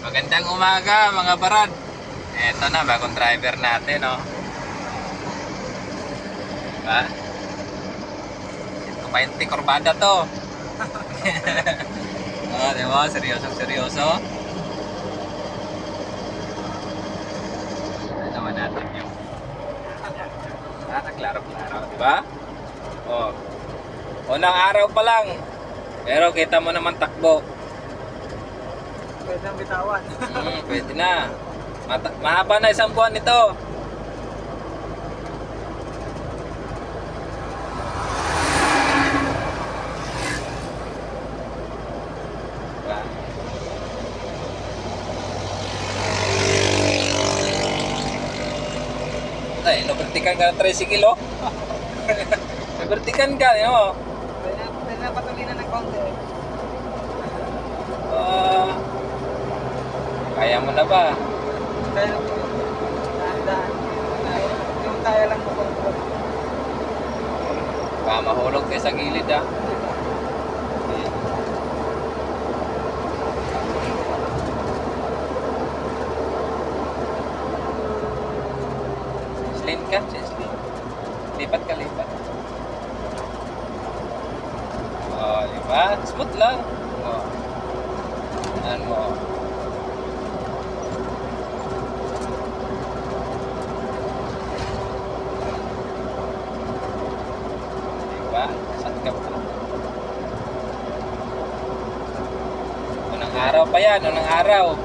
Magandang umaga mga barad. Eto na, bagong driver natin, no? Diba? Ito pa yung tikorbada to. Oh, diba? Seryoso. Ano naman natin yung klaro-klaro, diba? Oh. Unang araw pa lang. Pero kita mo naman takbo. Pwede nang bitawan. Pwede na. Mahaba na isang buwan ito. Diba? Ay, nabertikan ka ng 13 kilo. Nabertikan ka, yun mo. Pwede na patulinan ng konti. Kaya mo na ba? Kaya lang po. Dahan-dahan. Yung kaya lang po kontrol. Baka mahulog kayo sa gilid, ah. Slim ka, slim. Lipat ka. Oh, diba? Smooth lang. Oh. Ano mo? Diba? Saan ka pa? Unang araw pa yan, unang araw.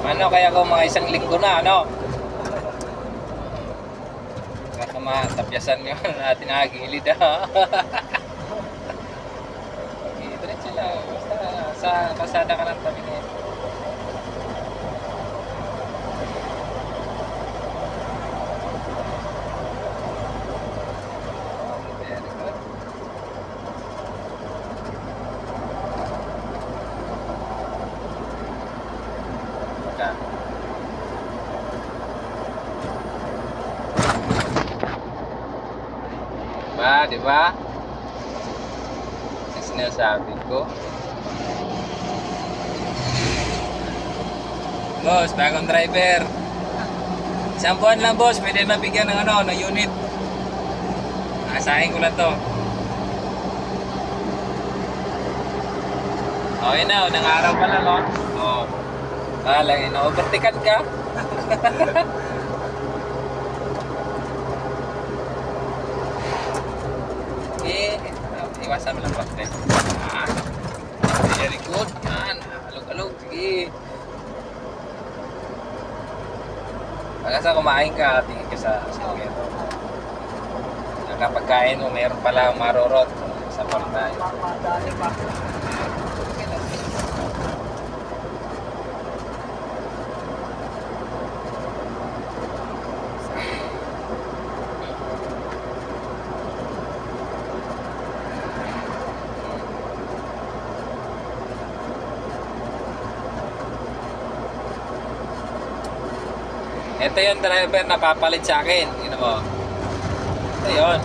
Ano, kaya ko mga isang linggo na, ano? Baka matapyasan nyo natin nakagilid, ha? Diretso lang. Basta sa kasada ka ng tabi nito. Very good. Okay. Diba? Yung sinasabi ko. Boss, bagong driver. Isang buwan lang, boss. Pwede na bigyan ng ng unit. Asahin ko lang to. Okay na, unang araw pa lang, oh. Oh. Lang, na-overtikan ka. Iwasan mo lang bakit. Very good. Yan. Alog-alog. Sige. Pagkasa kumain ka, tingin ka sa singero. Nakapagkain mo, mayroon pala marurot sa tayo. Madali pa. Ito yung driver na papalit sa akin. Yun mo. Ito yun.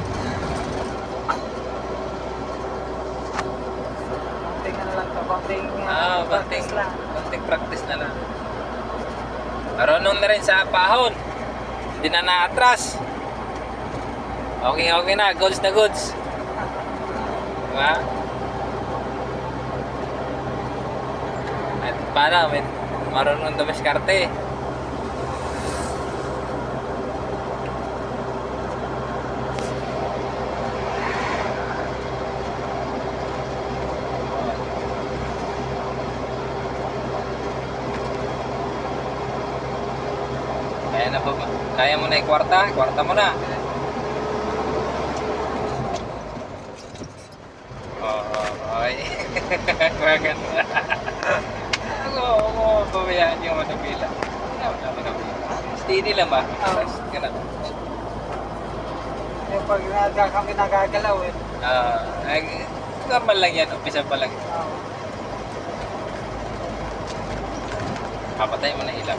Konting ano lang to. Konting Konting practice lang. konting practice na lang. Marunong na rin sa pahon. Hindi na naatras. Okay na. Goods na goods. Diba? At paano? Marunong dumiskarte. Kaya mo na kwarta mo na. Okay. Maganda. Ako, pabayaan yung manabila. Wala manabila. Steady lang ba? Ganun. Yung pag kami nagagalaw eh. Normal lang yan. Umpisa pa lang. Papatay mo na ilaw.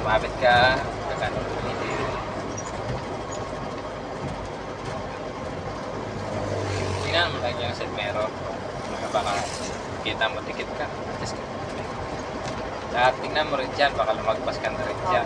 Sumabit ka, kakano, hindi. Tingnan mo lang yung side mirror. Baka kita mo, tikit ka. Just ka. Lahat, tingnan mo rin dyan, baka lumagpas ka na rin dyan.